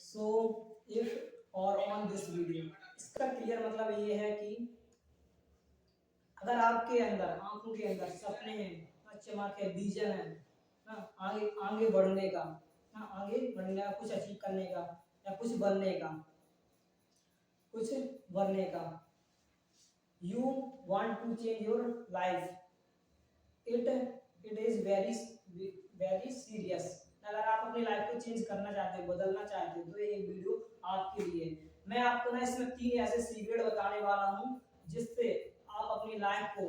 So if और on this video, इसका clear मतलब ये है कि अगर आपके अंदर आंखों के अंदर सपने हैं, चमक है, विजन है ना, आगे आगे बढ़ने का, ना आगे बढ़ने का, कुछ अचीव करने का या कुछ बनने का, you want to change your life, it is very serious. अगर आप अपनी लाइफ को चेंज करना चाहते हो, बदलना चाहते हो, तो ये वीडियो आपके लिए है। मैं आपको ना इसमें 3 ऐसे सीक्रेट बताने वाला हूँ जिससे आप अपनी लाइफ को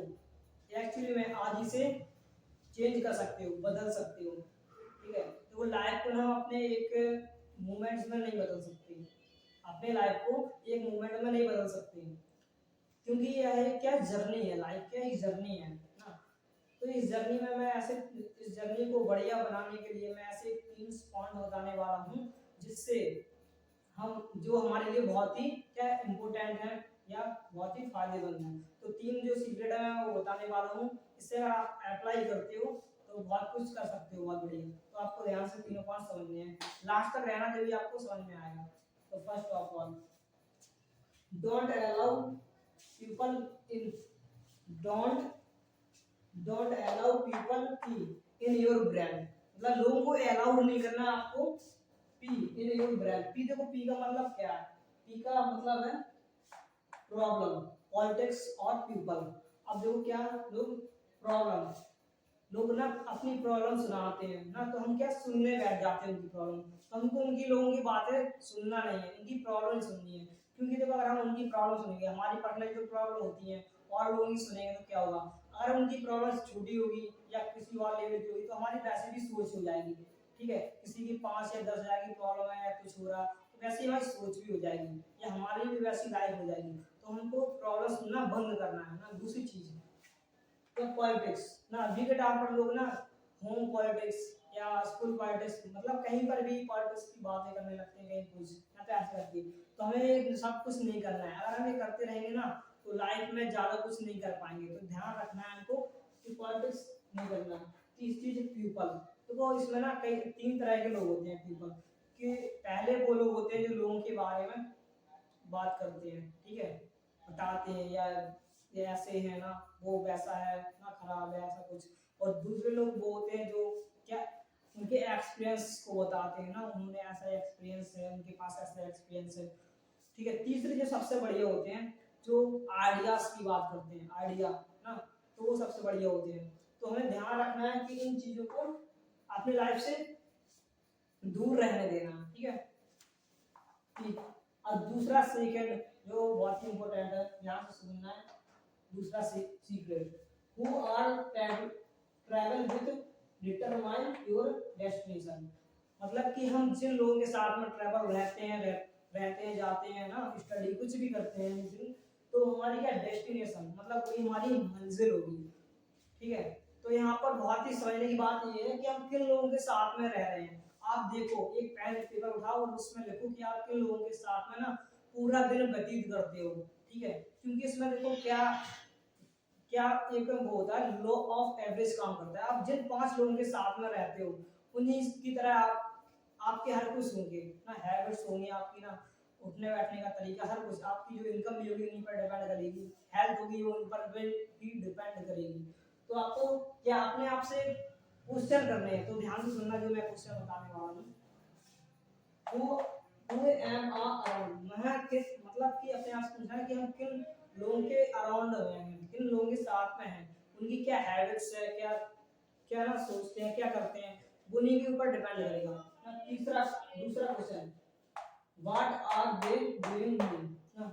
एक्चुअली में आज ही से चेंज कर सकते हो, बदल सकते हो। ठीक है, तो वो लाइफ को ना हम अपने एक मोमेंट्स में नहीं बदल सकते, अपने लाइफ को एक मोमेंट में नहीं बदल सकते, क्योंकि यह है क्या जर्नी है, लाइफ क्या एक जर्नी है ना। तो इस जर्नी में मैं ऐसे इस जर्नी को बढ़िया बनाने के लिए मैं ऐसे 3 पॉइंट बताने वाला हूँ जिससे हम जो हमारे लिए बहुत ही क्या इम्पोर्टेंट है या बहुत ही फायदेमंद है। तो 3 जो सीक्रेट है मैं वो बताने वाला हूँ, इससे अगर आप अप्लाई करते हो तो बहुत कुछ कर सकते हो, बहुत बढ़िया। तो आपको ध्यान से तीनों पॉइंट समझने हैं, लास्ट तक रहना जब भी आपको समझ में आएगा। तो first of all, don't allow people in don't don't allow people P in your brand, मतलब लोगों को अलाउ नहीं करना आपको P in your brand. P, देखो पी का मतलब क्या है, पी का मतलब है प्रॉब्लम, पॉलिटिक्स और पीपल। अब देखो क्या लोग प्रॉब्लम, लोग ना अपनी प्रॉब्लम सुनाते हैं ना, तो हम क्या सुनने बैठ जाते हैं उनकी प्रॉब्लम। तो हमको उनकी लोगों की बातें सुनना नहीं है, उनकी प्रॉब्लम सुननी है। क्योंकि देखो अगर हम उनकी प्रॉब्लम सुनेंगे, हमारी पर्सनल जो प्रॉब्लम होती है और लोगों की सुनेंगे तो क्या होगा, अगर उनकी प्रॉब्लम छोटी होगी या किसी और लेवल की होगी तो हमारी वैसे भी सोच हो जाएगी। ठीक है, किसी की 5 या 10 हज़ार की प्रॉब्लम है या कुछ हो रहा, तो वैसे ही हमारी सोच भी हो जाएगी या हमारी भी वैसी लाइफ हो जाएगी। तो हमको प्रॉब्लम सुनना बंद करना है ना। दूसरी चीज, तो पॉलिटिक्स ना, अभी के टाइम पर लोग ना होम पॉलिटिक्स या स्कूल पॉलिटिक्स, मतलब कहीं पर भी पॉलिटिक्स की बातें करने लगते हैं, कहीं कुछ या तो ऐसे करके। तो हमें सब कुछ नहीं करना है, अगर हम ये करते रहेंगे ना तो लाइफ में ज्यादा कुछ नहीं कर पाएंगे। तो ध्यान रखना है हमको कि पॉलिटिक्स नहीं करना। तीसरी चीज पीपल, तो वो इसमें ना कई 3 तरह के लोग होते हैं पीपल कि पहले वो लोग होते हैं जो लोगों के बारे में बात करते हैं, ठीक है, बताते हैं या ये ऐसे है ना, वो वैसा है ना, खराब है ऐसा कुछ। और दूसरे लोग वो होते हैं जो क्या उनके एक्सपीरियंस को बताते हैं ना, उन्होंने ऐसा एक्सपीरियंस है, उनके पास ऐसा एक्सपीरियंस है। ठीक है, तीसरे जो सबसे बढ़िया होते हैं जो आइडियाज की बात करते हैं, आइडिया ना, तो वो सबसे बढ़िया होते हैं। तो हमें ध्यान रखना है कि इन चीजों को अपनी लाइफ से दूर रहने देना। ठीक है, ठीक। और दूसरा सेकंड जो बहुत ही इंपॉर्टेंट है, ध्यान से सुनना है। दूसरा secret, who are travel with determine your destination, मतलब कि हम जिन लोगों के साथ में ट्रैवल रहते हैं जाते हैं ना, स्टडी कुछ भी करते हैं, तो हमारी क्या डेस्टिनेशन, मतलब कोई हमारी मंजिल होगी। ठीक है, तो यहाँ पर बहुत ही समझने की बात ये है कि हम किन लोगों के साथ में रह रहे हैं। आप देखो, एक पेन पेपर उठाओ और उसमें लिखो कि आप किन लोगों के साथ में ना पूरा दिन व्यतीत करते हो। ठीक है, क्योंकि इसमें देखो क्या क्या एक वो होता है, लॉ ऑफ एवरेज काम करता है। आप जिन 5 लोगों के साथ में रहते हो उन्हीं की तरह आपके हर कुछ होंगे ना, हैबिट्स होंगी आपकी ना, उठने बैठने का तरीका, हर कुछ, आपकी जो इनकम भी होगी उन्हीं पर डिपेंड करेगी, हेल्थ होगी वो उन पर भी डिपेंड करेगी। तो आपको क्या अपने आप से क्वेश्चन करने हैं, तो ध्यान से सुनना जो मैं क्वेश्चन बताने वाला हूँ। हु एम आ अराउंड, मैं किस, मतलब कि अपने आप से पूछना है कि हम किन लोगों के अराउंड हैं, किन लोगों के साथ में हैं, उनकी क्या हैबिट्स है, क्या क्या ना सोचते हैं, क्या करते हैं, वो उन्हीं के ऊपर डिपेंड करेगा। तीसरा दूसरा question, what are they doing ना,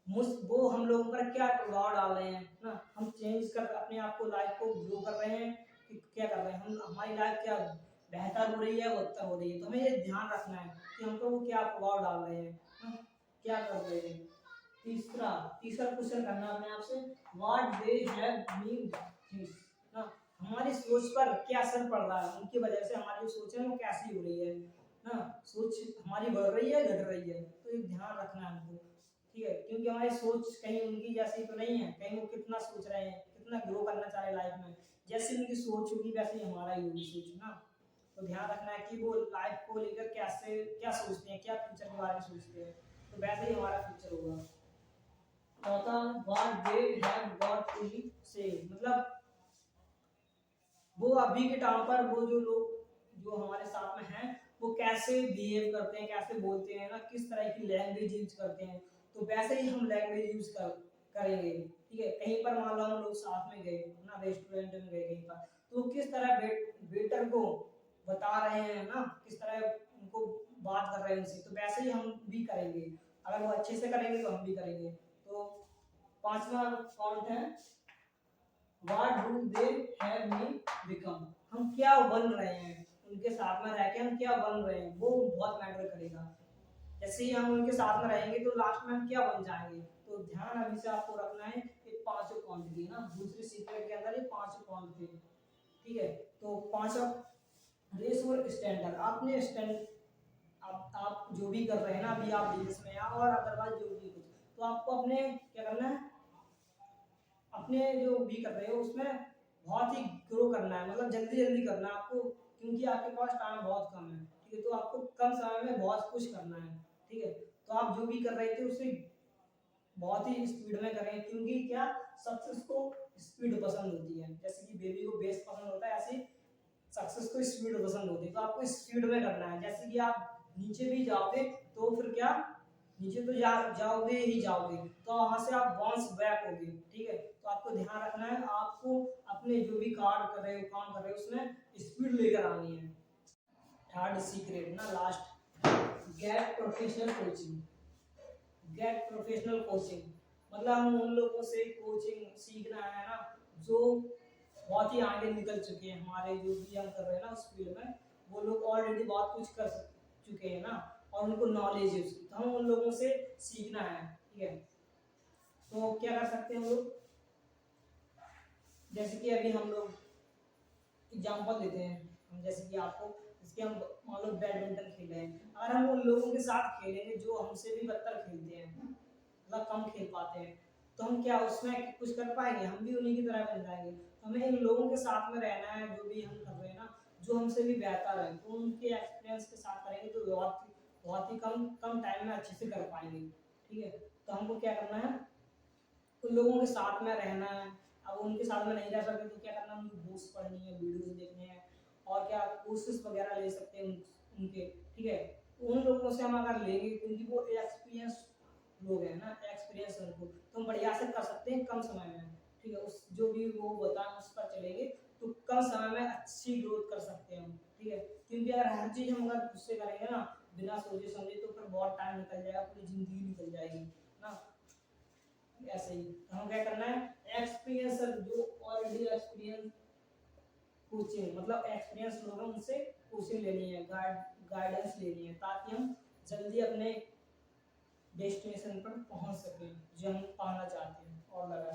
वो हम लोगों पर क्या प्रभाव डाल रहे हैं ना, हम चेंज कर अपने आप को, लाइफ को ग्रो कर रहे हैं कि क्या कर रहे हैं, हम हमारी लाइफ क्या बेहतर हो रही है, बदतर हो रही है। तो हमें ये ध्यान रखना है कि हम पर वो क्या प्रभाव डाल रहे हैं ना, क्या कर रहे हैं। तीसरा तीसरा क्वेश्चन करना अपने आप से, what they have been things ना, हमारी सोच पर क्या असर पड़ रहा है, उनकी वजह से हमारी जो सोच है वो कैसी हो रही है ना, सोच हमारी बढ़ रही है, घट रही है। तो ये ध्यान रखना है हमको। ठीक है, क्योंकि हमारी सोच कहीं उनकी जैसी तो नहीं है, कहीं वो कितना सोच रहे हैं, कितना ग्रो करना चाह रहे हैं लाइफ में, जैसी उनकी सोच होगी वैसे ही हमारा ही होगी सोच ना। तो ध्यान रखना है कि वो लाइफ को लेकर कैसे क्या सोचते हैं, क्या फ्यूचर के बारे में सोचते हैं, तो वैसे ही हमारा फ्यूचर होगा। चौथा, what they have got to be से, मतलब वो अभी के टाइम पर वो जो लोग जो हमारे साथ में हैं वो कैसे बिहेव करते हैं, कैसे बोलते हैं ना, किस तरह की लैंग्वेज यूज करते हैं, तो वैसे ही हम लैंग्वेज यूज करेंगे। ठीक है, कहीं पर मान लो हम लोग साथ में गए ना, रेस्टोरेंट में गए कहीं पर, तो किस तरह वेटर को बता रहे हैं ना, किस तरह उनको बात कर रहे हैं उनसे, तो वैसे ही हम भी करेंगे। अगर वो अच्छे से करेंगे तो हम भी करेंगे। तो पांचवा पॉइंट है, what do they have me become, हम क्या बन रहे हैं, उनके साथ में रह के हम क्या बन रहे हैं वो बहुत मैटर करेगा। जैसे ही हम उनके साथ में रहेंगे तो लास्ट में हम क्या बन जाएंगे, तो ध्यान अभी से आपको रखना है। ये पांचों पॉइंट दिए ना दूसरे सीक्रेट के अंदर, ये पांचों पॉइंट थे। ठीक है, तो पांचों रेस और स्टैंडर्ड, आपने स्टैंड आप जो भी कर रहे हैं ना, अभी आप बिजनेस में या और अदरवाइज जो भी कुछ, तो आपको अपने क्या करना है, अपने जो भी कर रहे हो उसमें बहुत ही ग्रो करना है, मतलब जल्दी जल्दी करना है आपको, क्योंकि आपके पास टाइम बहुत कम है। ठीक है, तो आपको कम समय में बहुत कुछ करना है। ठीक है, तो आप जो भी कर रहे थे उसे बहुत ही स्पीड में करें, क्योंकि क्या, सक्सेस को स्पीड पसंद होती है, जैसे कि बेबी को बेस पसंद होता है, ऐसे सक्सेस को स्पीड पसंद होती है। तो आपको स्पीड में करना है, जैसे कि आप नीचे भी जाओगे तो फिर क्या, नीचे तो जाओगे ही जाओगे, तो वहां से आप बाउंस बैक होगे। ठीक है, तो आपको ध्यान रखना है, आपको अपने जो भी कार्य कर रहे हो, काम कर रहे हो, उसमें स्पीड लेकर आनी है। थर्ड सीक्रेट ना, last, get professional coaching. Get professional coaching मतलब हम उन लोगों से कोचिंग सीखना है ना जो बहुत ही आगे निकल चुके हैं, हमारे जो भी हम कर रहे हैं ना उस फील्ड में, वो लोग ऑलरेडी बहुत कुछ कर चुके हैं ना, और उनको नॉलेज है उसकी, तो हम उन लोगों से सीखना है। ठीक है, तो क्या कर सकते हैं हम लोग, जैसे कि अभी हम लोग एग्जांपल देते हैं, हम जैसे कि आपको, इसके हम मान लो बैडमिंटन खेल रहे हैं, अगर हम उन लोगों के साथ खेलेंगे जो हमसे भी बदतर खेलते हैं, मतलब कम खेल पाते हैं, तो हम क्या उसमें कुछ कर पाएंगे, हम भी उन्हीं की तरह बन जाएंगे। तो हमें इन लोगों के साथ में रहना है, जो भी हम कर रहे हैं ना, जो हमसे भी बेहतर है, तो उनके एक्सपीरियंस के साथ करेंगे तो बहुत ही कम कम टाइम में अच्छे से कर पाएंगे। ठीक है, तो हमको क्या करना है, उन लोगों के साथ में रहना है। अब उनके साथ में नहीं रह सकते तो क्या करना है, उनकी बुक्स पढ़नी है, वीडियोस देखने हैं, और क्या कोर्सेज वगैरह ले सकते हैं उनके। ठीक है, तो उन लोगों से हम अगर लेंगे, क्योंकि वो एक्सपीरियंस लोग हैं ना, एक्सपीरियंस है उनको, तो हम बढ़िया से कर सकते हैं कम समय में। ठीक है, उस जो भी वो बताएं उस पर चलेंगे तो कम समय में अच्छी ग्रोथ कर सकते हैं हम। ठीक है, क्योंकि अगर हर चीज हम अगर उससे करेंगे ना बिना सोचे समझे, तो फिर बहुत टाइम निकल जाएगा, पूरी जिंदगी निकल जाएगी ना। ऐसे ही तो हमें क्या करना है, एक्सपीरियंस जो ऑलरेडी एक्सपीरियंस कोचिंग, मतलब एक्सपीरियंस लोग हैं उनसे कोचिंग लेनी है, गाइडेंस लेनी है, ताकि हम जल्दी अपने डेस्टिनेशन पर पहुंच सकें जो हम पाना चाहते हैं। और लगा